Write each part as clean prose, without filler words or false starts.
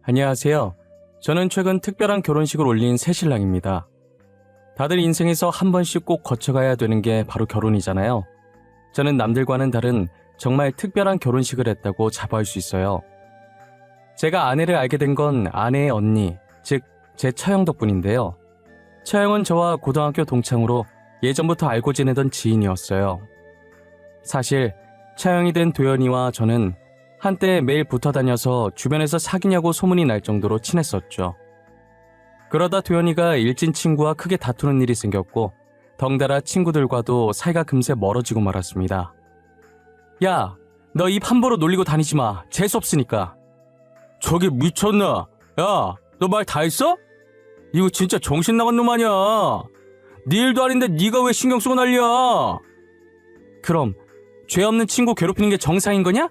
안녕하세요. 저는 최근 특별한 결혼식을 올린 새신랑입니다. 다들 인생에서 한 번씩 꼭 거쳐가야 되는 게 바로 결혼이잖아요. 저는 남들과는 다른 정말 특별한 결혼식을 했다고 자부할 수 있어요. 제가 아내를 알게 된 건 아내의 언니, 즉 제 처형 덕분인데요. 처형은 저와 고등학교 동창으로 예전부터 알고 지내던 지인이었어요. 사실 처형이 된 도연이와 저는 한때 매일 붙어 다녀서 주변에서 사귀냐고 소문이 날 정도로 친했었죠. 그러다 도연이가 일진 친구와 크게 다투는 일이 생겼고 덩달아 친구들과도 사이가 금세 멀어지고 말았습니다. 야, 너 입 함부로 놀리고 다니지 마. 재수없으니까. 저기 미쳤나? 야, 너 말 다 했어? 이거 진짜 정신 나간 놈 아니야. 네 일도 아닌데 네가 왜 신경 쓰고 난리야? 그럼 죄 없는 친구 괴롭히는 게 정상인 거냐?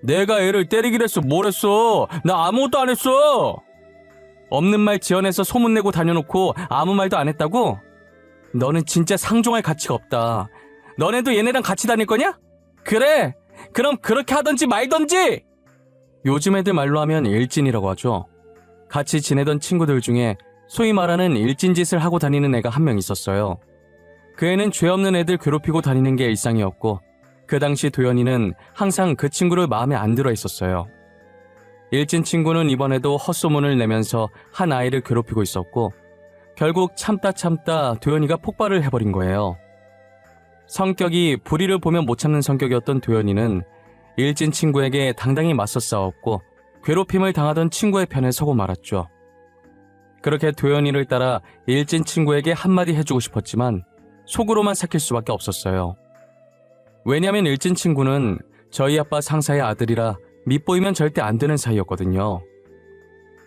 내가 애를 때리기로 했어. 뭘 했어? 나 아무것도 안 했어. 없는 말 지어내서 소문내고 다녀놓고 아무 말도 안 했다고? 너는 진짜 상종할 가치가 없다. 너네도 얘네랑 같이 다닐 거냐? 그래, 그럼 그렇게 하던지 말던지. 요즘 애들 말로 하면 일진이라고 하죠. 같이 지내던 친구들 중에 소위 말하는 일진 짓을 하고 다니는 애가 한 명 있었어요. 그 애는 죄 없는 애들 괴롭히고 다니는 게 일상이었고 그 당시 도연이는 항상 그 친구를 마음에 안 들어 했었어요. 일진 친구는 이번에도 헛소문을 내면서 한 아이를 괴롭히고 있었고 결국 참다 도연이가 폭발을 해버린 거예요. 성격이 불의를 보면 못 참는 성격이었던 도연이는 일진 친구에게 당당히 맞서 싸웠고 괴롭힘을 당하던 친구의 편에 서고 말았죠. 그렇게 도연이를 따라 일진 친구에게 한마디 해주고 싶었지만 속으로만 삭힐 수밖에 없었어요. 왜냐면 일진 친구는 저희 아빠 상사의 아들이라 밉보이면 절대 안 되는 사이였거든요.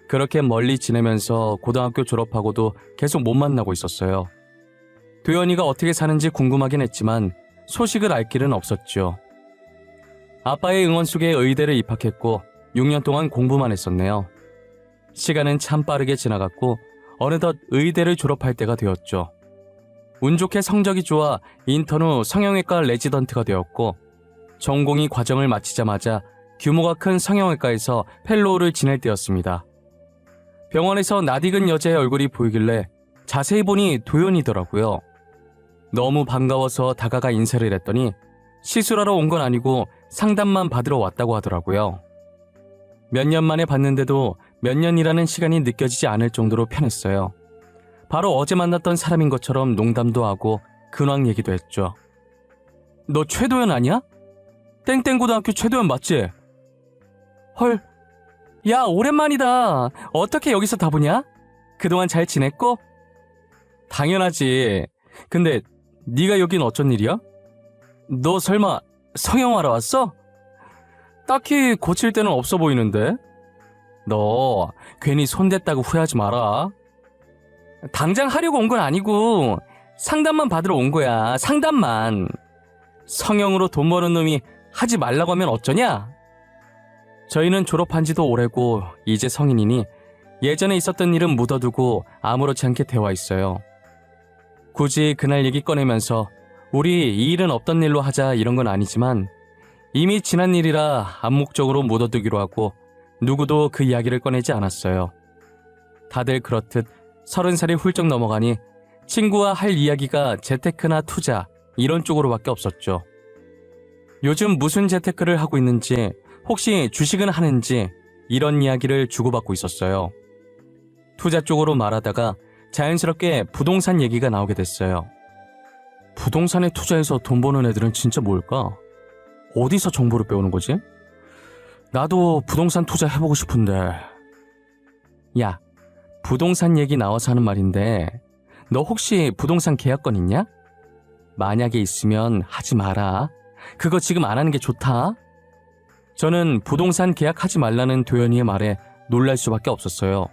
그렇게 멀리 지내면서 고등학교 졸업하고도 계속 못 만나고 있었어요. 도연이가 어떻게 사는지 궁금하긴 했지만 소식을 알 길은 없었죠. 아빠의 응원 속에 의대를 입학했고 6년 동안 공부만 했었네요. 시간은 참 빠르게 지나갔고 어느덧 의대를 졸업할 때가 되었죠. 운 좋게 성적이 좋아 인턴 후 성형외과 레지던트가 되었고 전공의 과정을 마치자마자 규모가 큰 성형외과에서 펠로우를 지낼 때였습니다. 병원에서 낯익은 여자의 얼굴이 보이길래 자세히 보니 도연이더라고요. 너무 반가워서 다가가 인사를 했더니 시술하러 온 건 아니고 상담만 받으러 왔다고 하더라고요. 몇 년 만에 봤는데도 몇 년이라는 시간이 느껴지지 않을 정도로 편했어요. 바로 어제 만났던 사람인 것처럼 농담도 하고 근황 얘기도 했죠. 너 최도연 아니야? 땡땡고등학교 최도연 맞지? 헐, 야 오랜만이다. 어떻게 여기서 다 보냐? 그동안 잘 지냈고? 당연하지. 근데 네가 여긴 어쩐 일이야? 너 설마 성형하러 왔어? 딱히 고칠 데는 없어 보이는데? 너 괜히 손댔다고 후회하지 마라. 당장 하려고 온 건 아니고 상담만 받으러 온 거야. 상담만. 성형으로 돈 버는 놈이 하지 말라고 하면 어쩌냐? 저희는 졸업한 지도 오래고 이제 성인이니 예전에 있었던 일은 묻어두고 아무렇지 않게 대화 있어요. 굳이 그날 얘기 꺼내면서 우리 이 일은 없던 일로 하자 이런 건 아니지만 이미 지난 일이라 암묵적으로 묻어두기로 하고 누구도 그 이야기를 꺼내지 않았어요. 다들 그렇듯 30살이 훌쩍 넘어가니 친구와 할 이야기가 재테크나 투자 이런 쪽으로밖에 없었죠. 요즘 무슨 재테크를 하고 있는지 혹시 주식은 하는지 이런 이야기를 주고받고 있었어요. 투자 쪽으로 말하다가 자연스럽게 부동산 얘기가 나오게 됐어요. 부동산에 투자해서 돈 버는 애들은 진짜 뭘까? 어디서 정보를 빼오는 거지? 나도 부동산 투자 해보고 싶은데. 야, 부동산 얘기 나와서 하는 말인데 너 혹시 부동산 계약권 있냐? 만약에 있으면 하지 마라. 그거 지금 안 하는 게 좋다. 저는 부동산 계약하지 말라는 도연이의 말에 놀랄 수밖에 없었어요.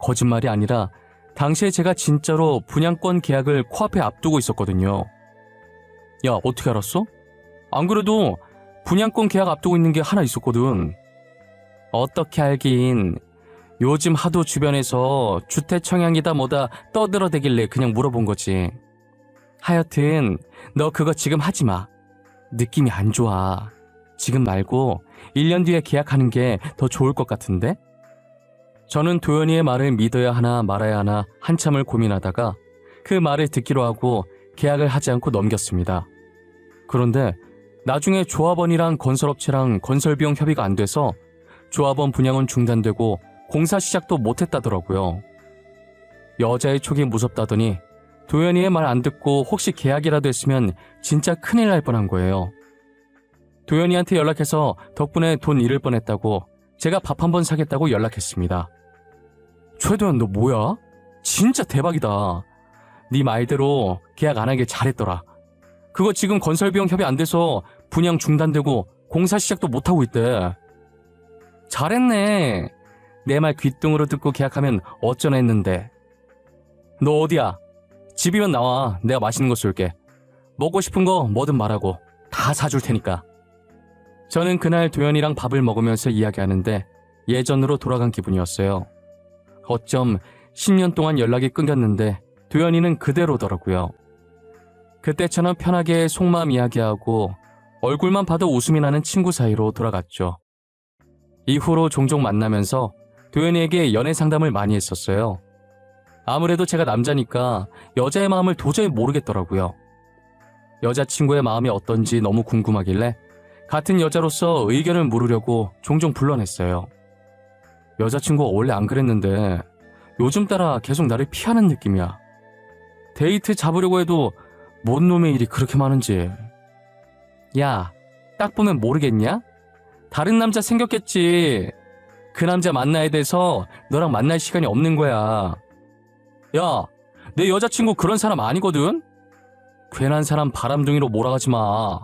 거짓말이 아니라 당시에 제가 진짜로 분양권 계약을 코앞에 앞두고 있었거든요. 야, 어떻게 알았어? 안 그래도 분양권 계약 앞두고 있는 게 하나 있었거든. 어떻게 알긴. 요즘 하도 주변에서 주택 청약이다 뭐다 떠들어대길래 그냥 물어본 거지. 하여튼 너 그거 지금 하지 마. 느낌이 안 좋아. 지금 말고 1년 뒤에 계약하는 게 더 좋을 것 같은데? 저는 도연이의 말을 믿어야 하나 말아야 하나 한참을 고민하다가 그 말을 듣기로 하고 계약을 하지 않고 넘겼습니다. 그런데 나중에 조합원이랑 건설업체랑 건설비용 협의가 안 돼서 조합원 분양은 중단되고 공사 시작도 못했다더라고요. 여자의 촉이 무섭다더니 도연이의 말 안 듣고 혹시 계약이라도 했으면 진짜 큰일 날 뻔한 거예요. 도연이한테 연락해서 덕분에 돈 잃을 뻔했다고 제가 밥 한 번 사겠다고 연락했습니다. 최도연 너 뭐야? 진짜 대박이다. 네 말대로 계약 안 하길 잘했더라. 그거 지금 건설비용 협의 안 돼서 분양 중단되고 공사 시작도 못하고 있대. 잘했네. 내 말 귓등으로 듣고 계약하면 어쩌나 했는데. 너 어디야? 집이면 나와. 내가 맛있는 거 쏠게. 먹고 싶은 거 뭐든 말하고 다 사줄 테니까. 저는 그날 도연이랑 밥을 먹으면서 이야기하는데 예전으로 돌아간 기분이었어요. 어쩜 10년 동안 연락이 끊겼는데 도연이는 그대로더라고요. 그때처럼 편하게 속마음 이야기하고 얼굴만 봐도 웃음이 나는 친구 사이로 돌아갔죠. 이후로 종종 만나면서 도연이에게 연애 상담을 많이 했었어요. 아무래도 제가 남자니까 여자의 마음을 도저히 모르겠더라고요. 여자친구의 마음이 어떤지 너무 궁금하길래 같은 여자로서 의견을 물으려고 종종 불러냈어요. 여자친구가 원래 안 그랬는데 요즘 따라 계속 나를 피하는 느낌이야. 데이트 잡으려고 해도 뭔 놈의 일이 그렇게 많은지. 야, 딱 보면 모르겠냐? 다른 남자 생겼겠지. 그 남자 만나야 돼서 너랑 만날 시간이 없는 거야. 야, 내 여자친구 그런 사람 아니거든? 괜한 사람 바람둥이로 몰아가지 마.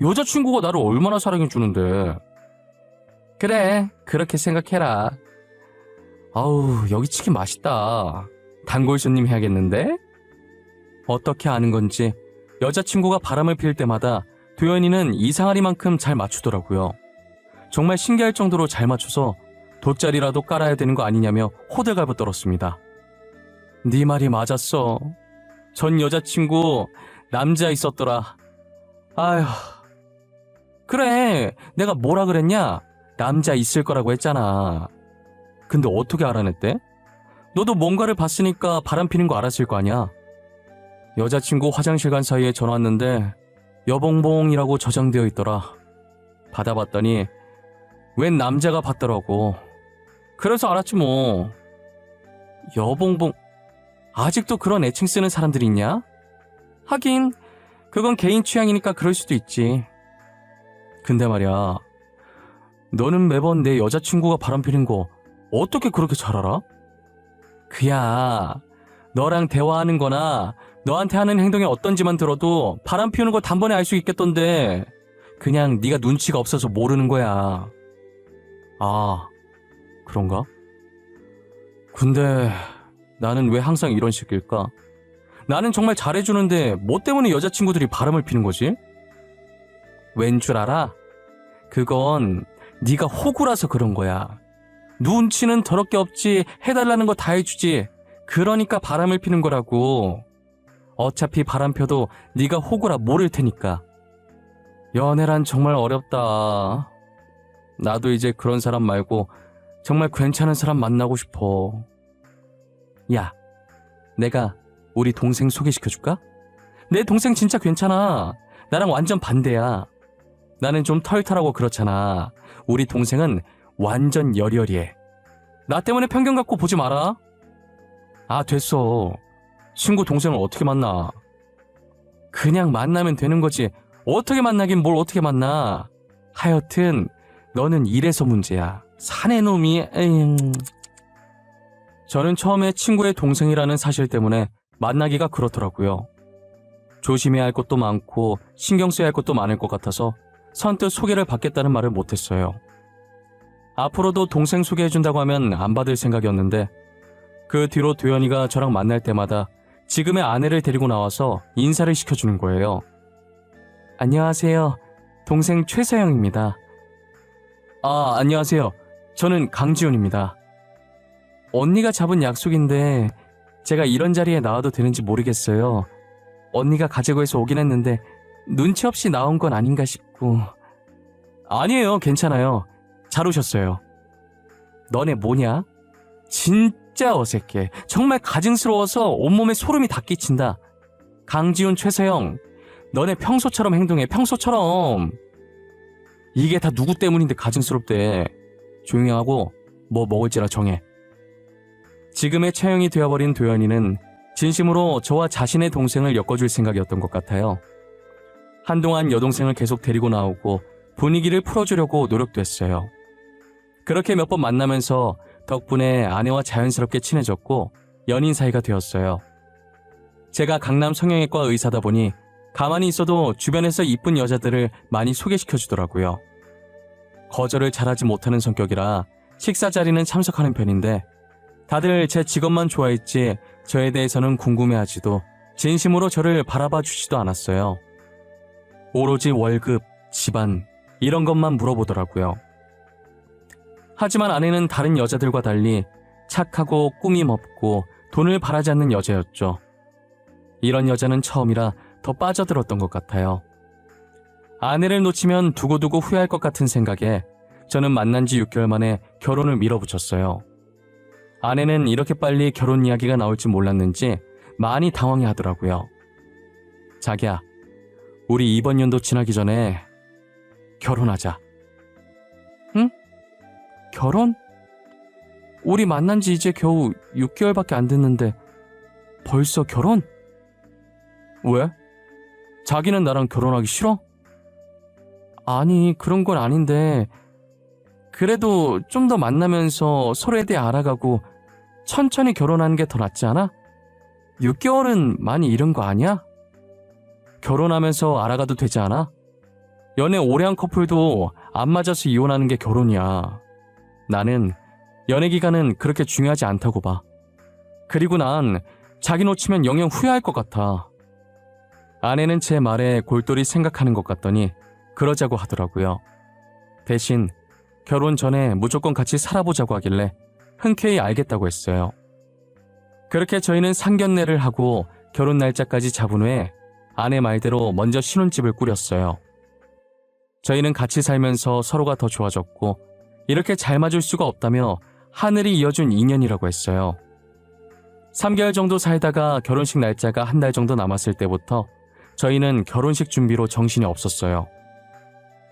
여자친구가 나를 얼마나 사랑해주는데. 그래, 그렇게 생각해라. 아우, 여기 치킨 맛있다. 단골 손님 해야겠는데? 어떻게 아는 건지 여자친구가 바람을 필 때마다 도연이는 이상하리만큼 잘 맞추더라고요. 정말 신기할 정도로 잘 맞춰서 돗자리라도 깔아야 되는 거 아니냐며 호들갑을 떨었습니다. 네 말이 맞았어. 전 여자친구 남자 있었더라. 아휴. 그래, 내가 뭐라 그랬냐? 남자 있을 거라고 했잖아. 근데 어떻게 알아냈대? 너도 뭔가를 봤으니까 바람 피는 거 알았을 거 아니야. 여자친구 화장실 간 사이에 전화 왔는데 여봉봉이라고 저장되어 있더라. 받아봤더니 웬 남자가 받더라고. 그래서 알았지 뭐. 여봉봉. 아직도 그런 애칭 쓰는 사람들이 있냐? 하긴 그건 개인 취향이니까 그럴 수도 있지. 근데 말이야, 너는 매번 내 여자친구가 바람피는 거 어떻게 그렇게 잘 알아? 그야 너랑 대화하는 거나 너한테 하는 행동이 어떤지만 들어도 바람 피우는 거 단번에 알 수 있겠던데 그냥 네가 눈치가 없어서 모르는 거야. 아, 그런가? 근데 나는 왜 항상 이런 식일까? 나는 정말 잘해주는데 뭐 때문에 여자친구들이 바람을 피는 거지? 왠 줄 알아? 그건 네가 호구라서 그런 거야. 눈치는 더럽게 없지. 해달라는 거 다 해주지. 그러니까 바람을 피는 거라고. 어차피 바람 펴도 네가 호구라 모를 테니까. 연애란 정말 어렵다. 나도 이제 그런 사람 말고 정말 괜찮은 사람 만나고 싶어. 야, 내가 우리 동생 소개시켜줄까? 내 동생 진짜 괜찮아. 나랑 완전 반대야. 나는 좀 털털하고 그렇잖아. 우리 동생은 완전 여리여리해. 나 때문에 편견 갖고 보지 마라. 아, 됐어. 친구 동생을 어떻게 만나? 그냥 만나면 되는 거지. 어떻게 만나긴 뭘 어떻게 만나. 하여튼 너는 이래서 문제야. 사내 놈이. 저는 처음에 친구의 동생이라는 사실 때문에 만나기가 그렇더라고요. 조심해야 할 것도 많고 신경 써야 할 것도 많을 것 같아서 선뜻 소개를 받겠다는 말을 못했어요. 앞으로도 동생 소개해준다고 하면 안 받을 생각이었는데 그 뒤로 도연이가 저랑 만날 때마다 지금의 아내를 데리고 나와서 인사를 시켜주는 거예요. 안녕하세요. 동생 최서영입니다. 아, 안녕하세요. 저는 강지훈입니다. 언니가 잡은 약속인데 제가 이런 자리에 나와도 되는지 모르겠어요. 언니가 가자고 해서 오긴 했는데 눈치 없이 나온 건 아닌가 싶고. 아니에요. 괜찮아요. 잘 오셨어요. 너네 뭐냐? 진짜 어색해. 정말 가증스러워서 온몸에 소름이 다 끼친다. 강지훈, 최서영, 너네 평소처럼 행동해. 평소처럼. 이게 다 누구 때문인데 가증스럽대. 조용히 하고 뭐 먹을지나 정해. 지금의 처형이 되어버린 도연이는 진심으로 저와 자신의 동생을 엮어줄 생각이었던 것 같아요. 한동안 여동생을 계속 데리고 나오고 분위기를 풀어주려고 노력도 했어요. 그렇게 몇 번 만나면서 덕분에 아내와 자연스럽게 친해졌고 연인 사이가 되었어요. 제가 강남 성형외과 의사다 보니 가만히 있어도 주변에서 이쁜 여자들을 많이 소개시켜주더라고요. 거절을 잘하지 못하는 성격이라 식사 자리는 참석하는 편인데 다들 제 직업만 좋아했지 저에 대해서는 궁금해하지도 진심으로 저를 바라봐 주지도 않았어요. 오로지 월급, 집안 이런 것만 물어보더라고요. 하지만 아내는 다른 여자들과 달리 착하고 꾸밈 없고 돈을 바라지 않는 여자였죠. 이런 여자는 처음이라 더 빠져들었던 것 같아요. 아내를 놓치면 두고두고 후회할 것 같은 생각에 저는 만난 지 6개월 만에 결혼을 밀어붙였어요. 아내는 이렇게 빨리 결혼 이야기가 나올 줄 몰랐는지 많이 당황해 하더라고요. 자기야, 우리 이번 연도 지나기 전에 결혼하자. 응? 결혼? 우리 만난 지 이제 겨우 6개월밖에 안 됐는데 벌써 결혼? 왜? 자기는 나랑 결혼하기 싫어? 아니, 그런 건 아닌데 그래도 좀 더 만나면서 서로에 대해 알아가고 천천히 결혼하는 게 더 낫지 않아? 6개월은 많이 이른 거 아니야? 결혼하면서 알아가도 되지 않아? 연애 오래 한 커플도 안 맞아서 이혼하는 게 결혼이야. 나는 연애 기간은 그렇게 중요하지 않다고 봐. 그리고 난 자기 놓치면 영영 후회할 것 같아. 아내는 제 말에 골똘히 생각하는 것 같더니 그러자고 하더라고요. 대신 결혼 전에 무조건 같이 살아보자고 하길래 흔쾌히 알겠다고 했어요. 그렇게 저희는 상견례를 하고 결혼 날짜까지 잡은 후에 아내 말대로 먼저 신혼집을 꾸렸어요. 저희는 같이 살면서 서로가 더 좋아졌고 이렇게 잘 맞을 수가 없다며 하늘이 이어준 인연이라고 했어요. 3개월 정도 살다가 결혼식 날짜가 한 달 정도 남았을 때부터 저희는 결혼식 준비로 정신이 없었어요.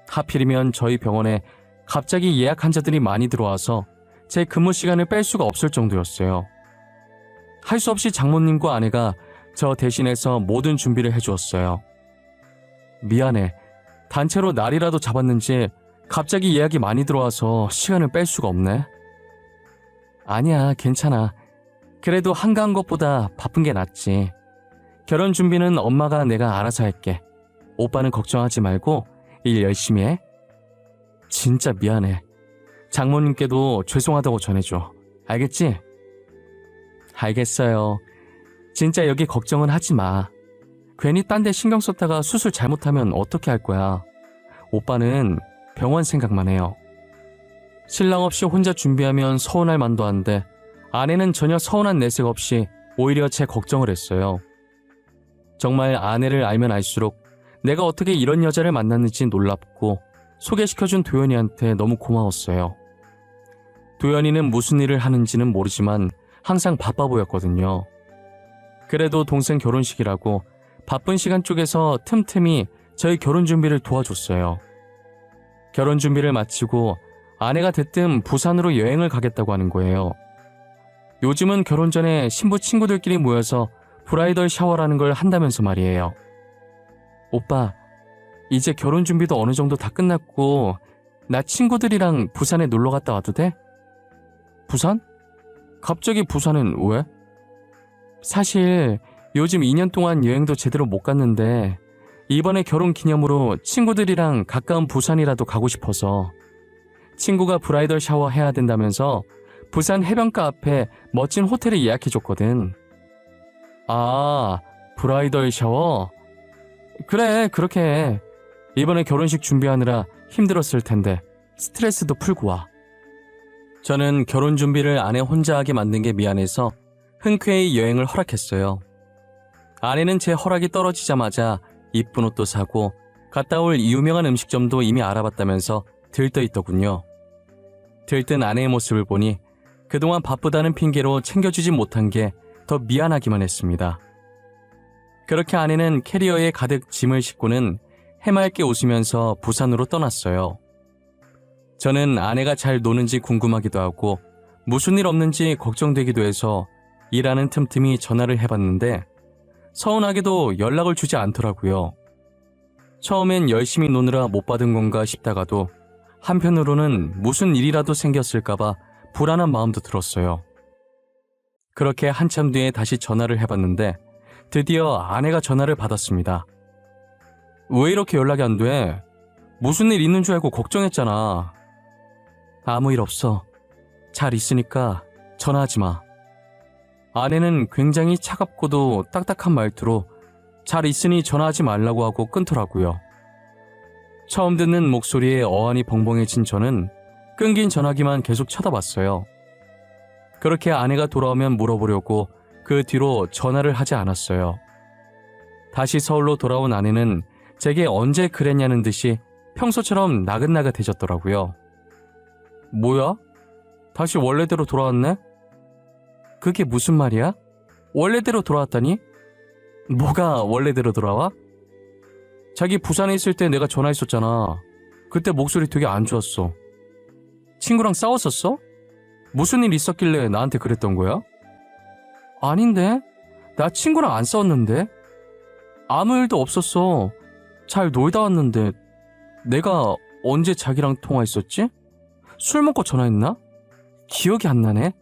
하필이면 저희 병원에 갑자기 예약 환자들이 많이 들어와서 제 근무 시간을 뺄 수가 없을 정도였어요. 할 수 없이 장모님과 아내가 저 대신해서 모든 준비를 해주었어요. 미안해. 단체로 날이라도 잡았는지 갑자기 예약이 많이 들어와서 시간을 뺄 수가 없네. 아니야, 괜찮아. 그래도 한가한 것보다 바쁜 게 낫지. 결혼 준비는 엄마가 내가 알아서 할게. 오빠는 걱정하지 말고 일 열심히 해. 진짜 미안해. 장모님께도 죄송하다고 전해줘. 알겠지? 알겠어요. 진짜 여기 걱정은 하지 마. 괜히 딴 데 신경 썼다가 수술 잘못하면 어떻게 할 거야. 오빠는 병원 생각만 해요. 신랑 없이 혼자 준비하면 서운할 만도 한데 아내는 전혀 서운한 내색 없이 오히려 제 걱정을 했어요. 정말 아내를 알면 알수록 내가 어떻게 이런 여자를 만났는지 놀랍고 소개시켜준 도연이한테 너무 고마웠어요. 도연이는 무슨 일을 하는지는 모르지만 항상 바빠 보였거든요. 그래도 동생 결혼식이라고 바쁜 시간 쪽에서 틈틈이 저희 결혼 준비를 도와줬어요. 결혼 준비를 마치고 아내가 대뜸 부산으로 여행을 가겠다고 하는 거예요. 요즘은 결혼 전에 신부 친구들끼리 모여서 브라이덜 샤워라는 걸 한다면서 말이에요. 오빠, 이제 결혼 준비도 어느 정도 다 끝났고 나 친구들이랑 부산에 놀러 갔다 와도 돼? 부산? 갑자기 부산은 왜? 사실 요즘 2년 동안 여행도 제대로 못 갔는데 이번에 결혼 기념으로 친구들이랑 가까운 부산이라도 가고 싶어서. 친구가 브라이덜 샤워 해야 된다면서 부산 해변가 앞에 멋진 호텔을 예약해줬거든. 아, 브라이덜 샤워? 그래, 그렇게 해. 이번에 결혼식 준비하느라 힘들었을 텐데 스트레스도 풀고 와. 저는 결혼 준비를 아내 혼자 하게 만든 게 미안해서 흔쾌히 여행을 허락했어요. 아내는 제 허락이 떨어지자마자 이쁜 옷도 사고 갔다 올 유명한 음식점도 이미 알아봤다면서 들떠있더군요. 들뜬 아내의 모습을 보니 그동안 바쁘다는 핑계로 챙겨주지 못한 게 더 미안하기만 했습니다. 그렇게 아내는 캐리어에 가득 짐을 싣고는 해맑게 웃으면서 부산으로 떠났어요. 저는 아내가 잘 노는지 궁금하기도 하고 무슨 일 없는지 걱정되기도 해서 일하는 틈틈이 전화를 해봤는데 서운하게도 연락을 주지 않더라고요. 처음엔 열심히 노느라 못 받은 건가 싶다가도 한편으로는 무슨 일이라도 생겼을까봐 불안한 마음도 들었어요. 그렇게 한참 뒤에 다시 전화를 해봤는데 드디어 아내가 전화를 받았습니다. 왜 이렇게 연락이 안 돼? 무슨 일 있는 줄 알고 걱정했잖아. 아무 일 없어. 잘 있으니까 전화하지 마. 아내는 굉장히 차갑고도 딱딱한 말투로 잘 있으니 전화하지 말라고 하고 끊더라고요. 처음 듣는 목소리에 어안이 벙벙해진 저는 끊긴 전화기만 계속 쳐다봤어요. 그렇게 아내가 돌아오면 물어보려고 그 뒤로 전화를 하지 않았어요. 다시 서울로 돌아온 아내는 제게 언제 그랬냐는 듯이 평소처럼 나긋나긋해졌더라고요. 뭐야? 다시 원래대로 돌아왔네? 그게 무슨 말이야? 원래대로 돌아왔다니? 뭐가 원래대로 돌아와? 자기 부산에 있을 때 내가 전화했었잖아. 그때 목소리 되게 안 좋았어. 친구랑 싸웠었어? 무슨 일 있었길래 나한테 그랬던 거야? 아닌데? 나 친구랑 안 싸웠는데? 아무 일도 없었어. 잘 놀다 왔는데 내가 언제 자기랑 통화했었지? 술 먹고 전화했나? 기억이 안 나네.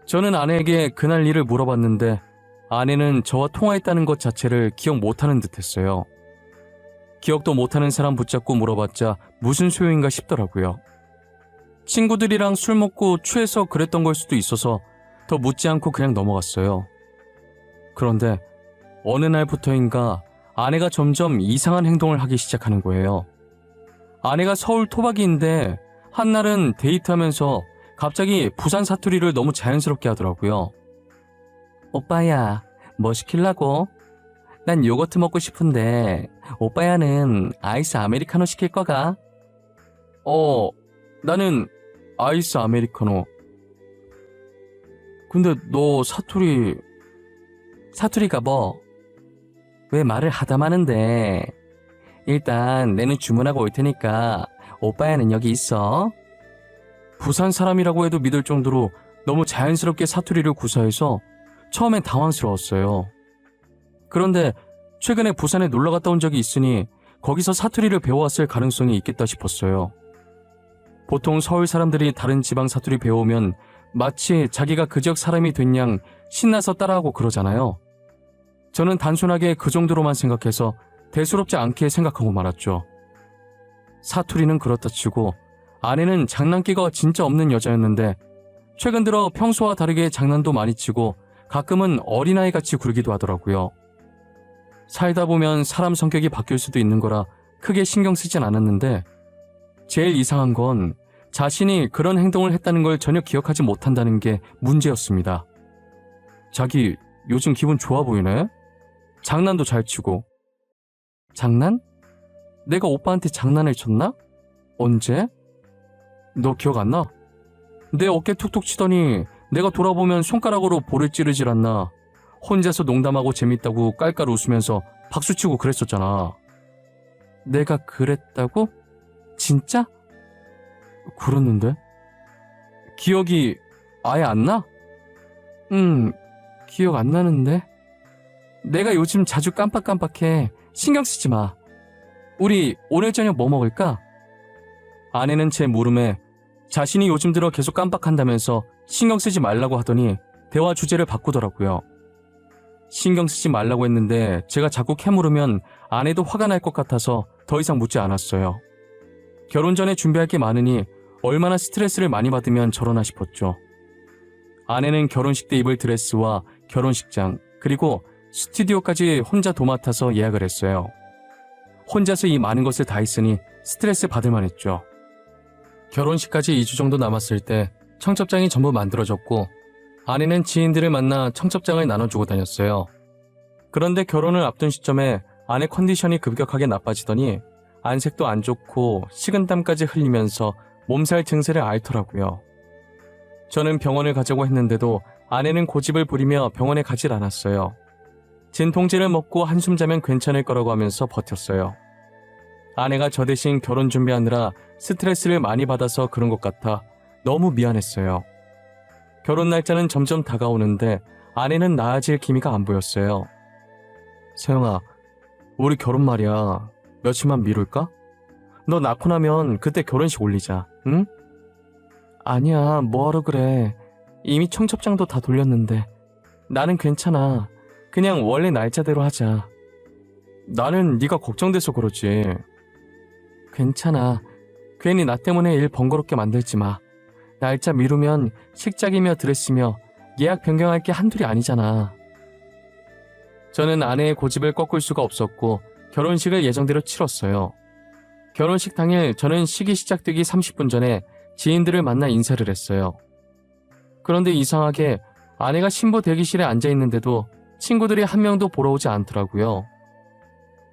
저는 아내에게 그날 일을 물어봤는데 아내는 저와 통화했다는 것 자체를 기억 못하는 듯했어요. 기억도 못하는 사람 붙잡고 물어봤자 무슨 소용인가 싶더라고요. 친구들이랑 술 먹고 취해서 그랬던 걸 수도 있어서 더 묻지 않고 그냥 넘어갔어요. 그런데 어느 날부터인가 아내가 점점 이상한 행동을 하기 시작하는 거예요. 아내가 서울 토박이인데 한날은 데이트하면서 갑자기 부산 사투리를 너무 자연스럽게 하더라고요. 오빠야, 뭐 시킬라고? 난 요거트 먹고 싶은데 오빠야는 아이스 아메리카노 시킬 거가? 나는 아이스 아메리카노. 근데 너 사투리가 뭐? 왜 말을 하다 마는데? 일단 내는 주문하고 올 테니까 오빠야는 여기 있어. 부산 사람이라고 해도 믿을 정도로 너무 자연스럽게 사투리를 구사해서 처음엔 당황스러웠어요. 그런데 최근에 부산에 놀러 갔다 온 적이 있으니 거기서 사투리를 배워왔을 가능성이 있겠다 싶었어요. 보통 서울 사람들이 다른 지방 사투리 배우면 마치 자기가 그 지역 사람이 된 양 신나서 따라하고 그러잖아요. 저는 단순하게 그 정도로만 생각해서 대수롭지 않게 생각하고 말았죠. 사투리는 그렇다 치고 아내는 장난기가 진짜 없는 여자였는데 최근 들어 평소와 다르게 장난도 많이 치고 가끔은 어린아이같이 굴기도 하더라고요. 살다 보면 사람 성격이 바뀔 수도 있는 거라 크게 신경 쓰진 않았는데 제일 이상한 건 자신이 그런 행동을 했다는 걸 전혀 기억하지 못한다는 게 문제였습니다. 자기 요즘 기분 좋아 보이네? 장난도 잘 치고. 장난? 내가 오빠한테 장난을 쳤나? 언제? 너 기억 안 나? 내 어깨 툭툭 치더니 내가 돌아보면 손가락으로 볼을 찌르질 않나. 혼자서 농담하고 재밌다고 깔깔 웃으면서 박수치고 그랬었잖아. 내가 그랬다고? 진짜? 그랬는데? 기억이 아예 안 나? 기억 안 나는데? 내가 요즘 자주 깜빡깜빡해. 신경 쓰지 마. 우리 오늘 저녁 뭐 먹을까? 아내는 제 물음에 자신이 요즘 들어 계속 깜빡한다면서 신경 쓰지 말라고 하더니 대화 주제를 바꾸더라고요. 신경 쓰지 말라고 했는데 제가 자꾸 캐물으면 아내도 화가 날 것 같아서 더 이상 묻지 않았어요. 결혼 전에 준비할 게 많으니 얼마나 스트레스를 많이 받으면 저러나 싶었죠. 아내는 결혼식 때 입을 드레스와 결혼식장 그리고 스튜디오까지 혼자 도맡아서 예약을 했어요. 혼자서 이 많은 것을 다 했으니 스트레스 받을만 했죠. 결혼식까지 2주 정도 남았을 때 청첩장이 전부 만들어졌고 아내는 지인들을 만나 청첩장을 나눠주고 다녔어요. 그런데 결혼을 앞둔 시점에 아내 컨디션이 급격하게 나빠지더니 안색도 안 좋고 식은땀까지 흘리면서 몸살 증세를 앓더라고요. 저는 병원을 가자고 했는데도 아내는 고집을 부리며 병원에 가질 않았어요. 진통제를 먹고 한숨 자면 괜찮을 거라고 하면서 버텼어요. 아내가 저 대신 결혼 준비하느라 스트레스를 많이 받아서 그런 것 같아 너무 미안했어요. 결혼 날짜는 점점 다가오는데 아내는 나아질 기미가 안 보였어요. 세영아, 우리 결혼 말이야. 며칠만 미룰까? 너 낳고 나면 그때 결혼식 올리자, 응? 아니야, 뭐하러 그래. 이미 청첩장도 다 돌렸는데. 나는 괜찮아. 그냥 원래 날짜대로 하자. 나는 네가 걱정돼서 그러지. 괜찮아. 괜히 나 때문에 일 번거롭게 만들지 마. 날짜 미루면 식장이며 드레스며 예약 변경할 게 한둘이 아니잖아. 저는 아내의 고집을 꺾을 수가 없었고 결혼식을 예정대로 치렀어요. 결혼식 당일 저는 식이 시작되기 30분 전에 지인들을 만나 인사를 했어요. 그런데 이상하게 아내가 신부 대기실에 앉아있는데도 친구들이 한 명도 보러 오지 않더라고요.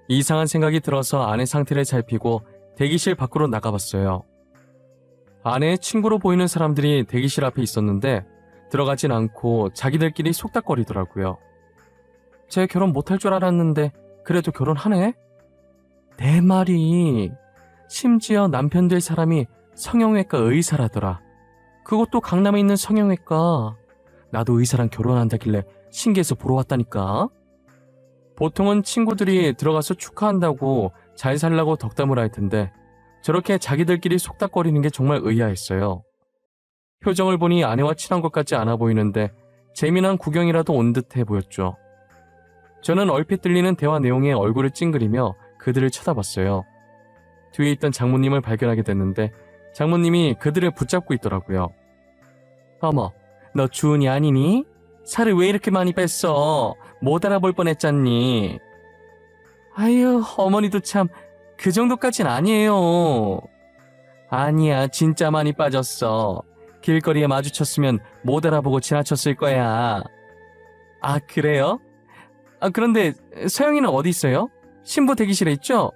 이상한 생각이 들어서 아내 상태를 살피고 대기실 밖으로 나가봤어요. 아내의 친구로 보이는 사람들이 대기실 앞에 있었는데 들어가진 않고 자기들끼리 속닥거리더라고요. 쟤 결혼 못할 줄 알았는데 그래도 결혼하네? 내 말이 심지어 남편 될 사람이 성형외과 의사라더라. 그것도 강남에 있는 성형외과. 나도 의사랑 결혼한다길래 신기해서 보러 왔다니까. 보통은 친구들이 들어가서 축하한다고 잘 살라고 덕담을 할 텐데 저렇게 자기들끼리 속닥거리는 게 정말 의아했어요. 표정을 보니 아내와 친한 것 같지 않아 보이는데 재미난 구경이라도 온 듯해 보였죠. 저는 얼핏 들리는 대화 내용에 얼굴을 찡그리며 그들을 쳐다봤어요. 뒤에 있던 장모님을 발견하게 됐는데 장모님이 그들을 붙잡고 있더라고요. 어머, 너 주은이 아니니? 살을 왜 이렇게 많이 뺐어? 못 알아볼 뻔했잖니. 아유, 어머니도 참 그 정도까진 아니에요. 아니야, 진짜 많이 빠졌어. 길거리에 마주쳤으면 못 알아보고 지나쳤을 거야. 아, 그래요? 그런데 서영이는 어디 있어요? 신부 대기실에 있죠?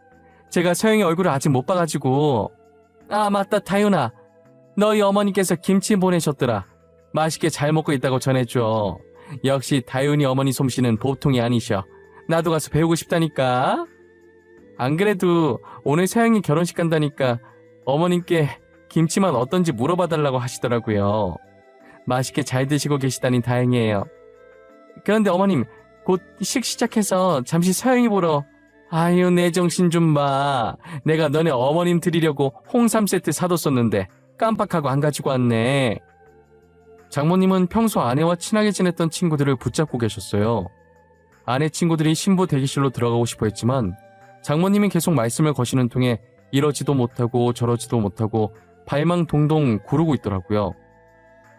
제가 서영이 얼굴을 아직 못 봐가지고. 아, 맞다, 다윤아. 너희 어머니께서 김치 보내셨더라. 맛있게 잘 먹고 있다고 전해줘. 역시 다윤이 어머니 솜씨는 보통이 아니셔. 나도 가서 배우고 싶다니까. 안 그래도 오늘 서영이 결혼식 간다니까 어머님께 김치만 어떤지 물어봐달라고 하시더라고요. 맛있게 잘 드시고 계시다니 다행이에요. 그런데 어머님, 곧 식 시작해서 잠시 서영이 보러. 아유, 내 정신 좀 봐. 내가 너네 어머님 드리려고 홍삼 세트 사뒀었는데 깜빡하고 안 가지고 왔네. 장모님은 평소 아내와 친하게 지냈던 친구들을 붙잡고 계셨어요. 아내 친구들이 신부 대기실로 들어가고 싶어 했지만 장모님이 계속 말씀을 거시는 통에 이러지도 못하고 저러지도 못하고 발망동동 구르고 있더라고요.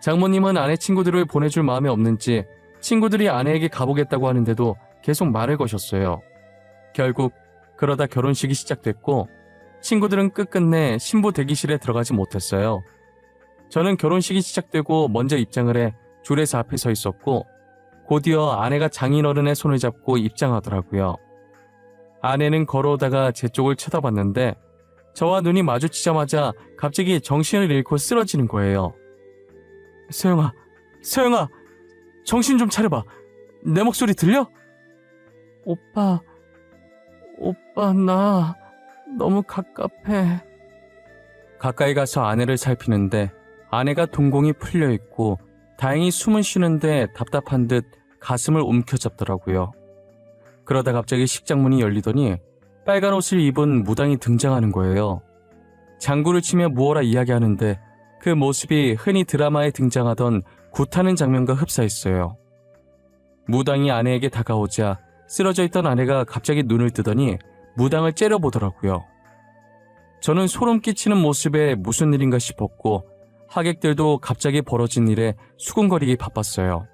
장모님은 아내 친구들을 보내줄 마음이 없는지 친구들이 아내에게 가보겠다고 하는데도 계속 말을 거셨어요. 결국 그러다 결혼식이 시작됐고 친구들은 끝끝내 신부 대기실에 들어가지 못했어요. 저는 결혼식이 시작되고 먼저 입장을 해 줄에서 앞에 서 있었고 곧이어 아내가 장인어른의 손을 잡고 입장하더라고요. 아내는 걸어오다가 제 쪽을 쳐다봤는데 저와 눈이 마주치자마자 갑자기 정신을 잃고 쓰러지는 거예요. 서영아, 서영아, 정신 좀 차려봐. 내 목소리 들려? 오빠, 나 너무 갑갑해. 가까이 가서 아내를 살피는데 아내가 동공이 풀려있고 다행히 숨은 쉬는데 답답한 듯 가슴을 움켜잡더라고요. 그러다 갑자기 식장문이 열리더니 빨간 옷을 입은 무당이 등장하는 거예요. 장구를 치며 무어라 이야기하는데 그 모습이 흔히 드라마에 등장하던 굿하는 장면과 흡사했어요. 무당이 아내에게 다가오자 쓰러져 있던 아내가 갑자기 눈을 뜨더니 무당을 째려보더라고요. 저는 소름 끼치는 모습에 무슨 일인가 싶었고 하객들도 갑자기 벌어진 일에 수군거리기 바빴어요.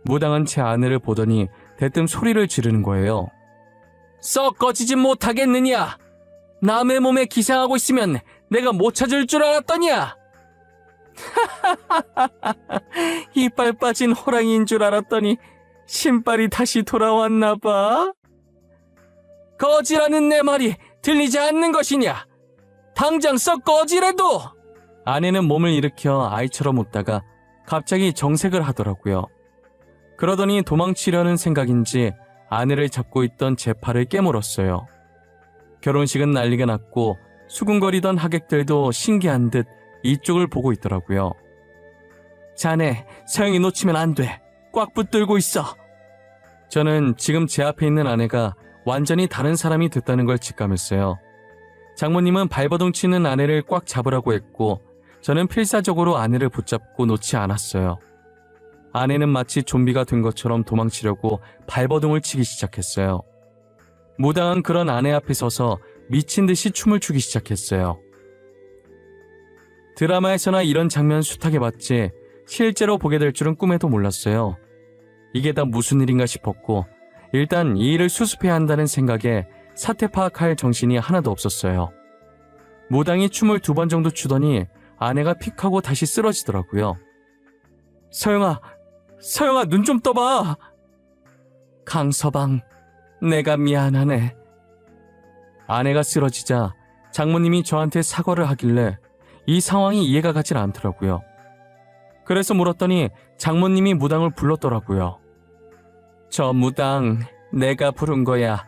무당은 제 아내를 보더니 대뜸 소리를 지르는 거예요. 썩 꺼지지 못하겠느냐? 남의 몸에 기생하고 있으면 내가 못 찾을 줄 알았더냐? 이빨 빠진 호랑이인 줄 알았더니 신발이 다시 돌아왔나 봐. 꺼지라는 내 말이 들리지 않는 것이냐? 당장 썩 꺼지래도! 아내는 몸을 일으켜 아이처럼 웃다가 갑자기 정색을 하더라고요. 그러더니 도망치려는 생각인지 아내를 잡고 있던 제 팔을 깨물었어요. 결혼식은 난리가 났고 수군거리던 하객들도 신기한 듯 이쪽을 보고 있더라고요. 자네, 서영이 놓치면 안 돼. 꽉 붙들고 있어. 저는 지금 제 앞에 있는 아내가 완전히 다른 사람이 됐다는 걸 직감했어요. 장모님은 발버둥 치는 아내를 꽉 잡으라고 했고 저는 필사적으로 아내를 붙잡고 놓지 않았어요. 아내는 마치 좀비가 된 것처럼 도망치려고 발버둥을 치기 시작했어요. 무당은 그런 아내 앞에 서서 미친 듯이 춤을 추기 시작했어요. 드라마에서나 이런 장면 숱하게 봤지 실제로 보게 될 줄은 꿈에도 몰랐어요. 이게 다 무슨 일인가 싶었고 일단 이 일을 수습해야 한다는 생각에 사태 파악할 정신이 하나도 없었어요. 무당이 춤을 2번 정도 추더니 아내가 픽하고 다시 쓰러지더라고요. 서영아, 눈 좀 떠봐. 강서방, 내가 미안하네. 아내가 쓰러지자 장모님이 저한테 사과를 하길래 이 상황이 이해가 가질 않더라고요. 그래서 물었더니 장모님이 무당을 불렀더라고요. 저 무당, 내가 부른 거야.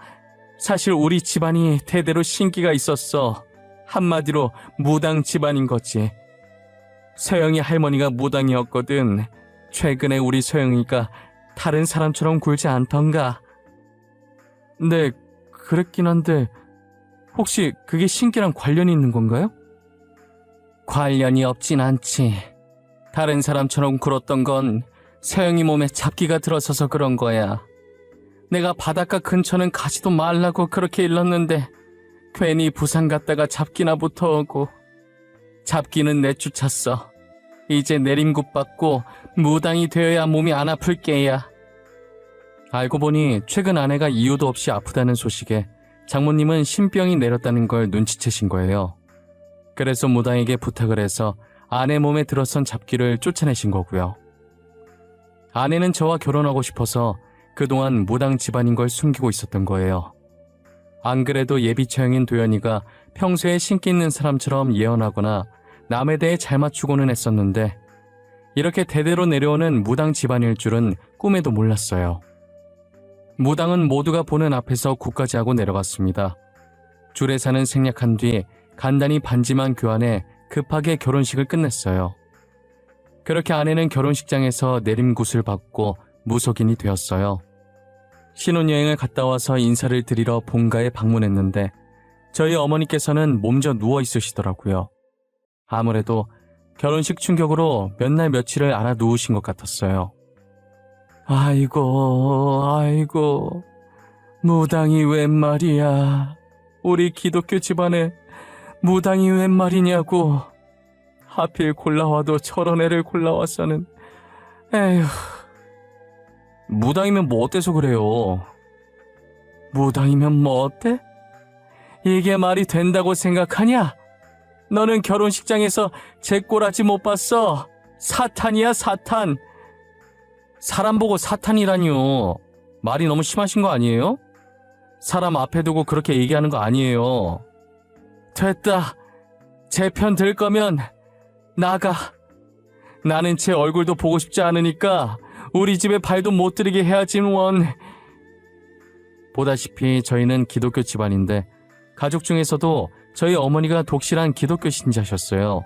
사실 우리 집안이 대대로 신기가 있었어. 한마디로 무당 집안인 거지. 서영이 할머니가 무당이었거든. 최근에 우리 서영이가 다른 사람처럼 굴지 않던가. 네, 그랬긴 한데 혹시 그게 신기랑 관련이 있는 건가요? 관련이 없진 않지. 다른 사람처럼 굴었던 건 서영이 몸에 잡기가 들어서서 그런 거야. 내가 바닷가 근처는 가지도 말라고 그렇게 일렀는데 괜히 부산 갔다가 잡기나 붙어오고 잡기는 내쫓았어. 이제 내림굿 받고 무당이 되어야 몸이 안 아플 게야. 알고 보니 최근 아내가 이유도 없이 아프다는 소식에 장모님은 신병이 내렸다는 걸 눈치채신 거예요. 그래서 무당에게 부탁을 해서 아내 몸에 들어선 잡기를 쫓아내신 거고요. 아내는 저와 결혼하고 싶어서 그동안 무당 집안인 걸 숨기고 있었던 거예요. 안 그래도 예비 처형인 도연이가 평소에 신기 있는 사람처럼 예언하거나 남에 대해 잘 맞추고는 했었는데 이렇게 대대로 내려오는 무당 집안일 줄은 꿈에도 몰랐어요. 무당은 모두가 보는 앞에서 굿까지 하고 내려갔습니다. 주례사는 생략한 뒤 간단히 반지만 교환해 급하게 결혼식을 끝냈어요. 그렇게 아내는 결혼식장에서 내림굿을 받고 무속인이 되었어요. 신혼여행을 갔다 와서 인사를 드리러 본가에 방문했는데 저희 어머니께서는 몸져 누워 있으시더라고요. 아무래도 결혼식 충격으로 몇 날 며칠을 알아 누우신 것 같았어요. 아이고, 무당이 웬 말이야. 우리 기독교 집안에 무당이 웬 말이냐고. 하필 골라와도 저런 애를 골라와서는. 에휴. 무당이면 뭐 어때서 그래요? 무당이면 뭐 어때? 이게 말이 된다고 생각하냐? 너는 결혼식장에서 제 꼬라지 못 봤어. 사탄이야, 사탄. 사람 보고 사탄이라니요. 말이 너무 심하신 거 아니에요? 사람 앞에 두고 그렇게 얘기하는 거 아니에요. 됐다. 제 편 들 거면 나가. 나는 제 얼굴도 보고 싶지 않으니까 우리 집에 발도 못 들이게 해야지 원. 보다시피 저희는 기독교 집안인데 가족 중에서도 저희 어머니가 독실한 기독교 신자셨어요.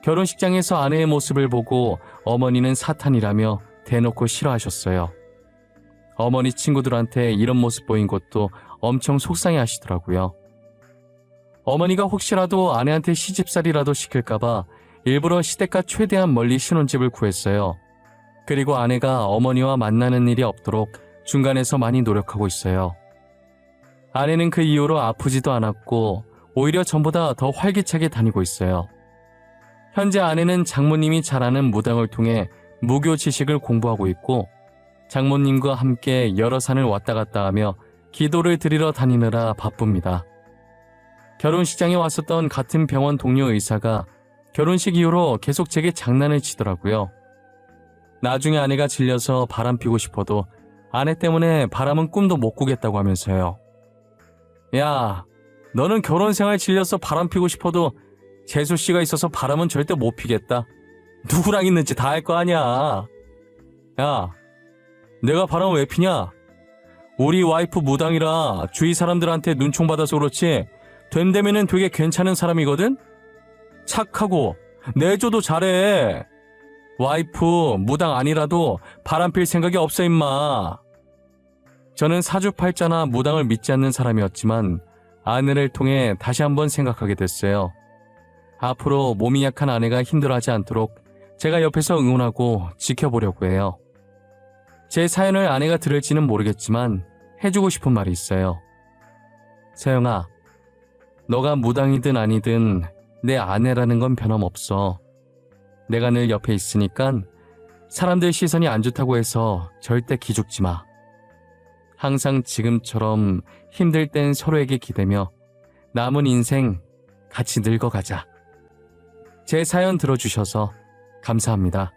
결혼식장에서 아내의 모습을 보고 어머니는 사탄이라며 대놓고 싫어하셨어요. 어머니 친구들한테 이런 모습 보인 것도 엄청 속상해 하시더라고요. 어머니가 혹시라도 아내한테 시집살이라도 시킬까봐 일부러 시댁과 최대한 멀리 신혼집을 구했어요. 그리고 아내가 어머니와 만나는 일이 없도록 중간에서 많이 노력하고 있어요. 아내는 그 이후로 아프지도 않았고 오히려 전보다 더 활기차게 다니고 있어요. 현재 아내는 장모님이 잘 아는 무당을 통해 무교 지식을 공부하고 있고 장모님과 함께 여러 산을 왔다 갔다 하며 기도를 드리러 다니느라 바쁩니다. 결혼식장에 왔었던 같은 병원 동료 의사가 결혼식 이후로 계속 제게 장난을 치더라고요. 나중에 아내가 질려서 바람 피고 싶어도 아내 때문에 바람은 꿈도 못 꾸겠다고 하면서요. 야, 너는 결혼 생활 질려서 바람 피고 싶어도 재수 씨가 있어서 바람은 절대 못 피겠다. 누구랑 있는지 다 알 거 아니야. 야, 내가 바람 왜 피냐? 우리 와이프 무당이라 주위 사람들한테 눈총 받아서 그렇지 됨되면은 되게 괜찮은 사람이거든? 착하고 내조도 잘해. 와이프 무당 아니라도 바람필 생각이 없어 임마. 저는 사주팔자나 무당을 믿지 않는 사람이었지만 아내를 통해 다시 한번 생각하게 됐어요. 앞으로 몸이 약한 아내가 힘들어하지 않도록 제가 옆에서 응원하고 지켜보려고 해요. 제 사연을 아내가 들을지는 모르겠지만 해주고 싶은 말이 있어요. 서영아, 너가 무당이든 아니든 내 아내라는 건 변함없어. 내가 늘 옆에 있으니까 사람들 시선이 안 좋다고 해서 절대 기죽지 마. 항상 지금처럼 힘들 땐 서로에게 기대며 남은 인생 같이 늙어가자. 제 사연 들어주셔서 감사합니다.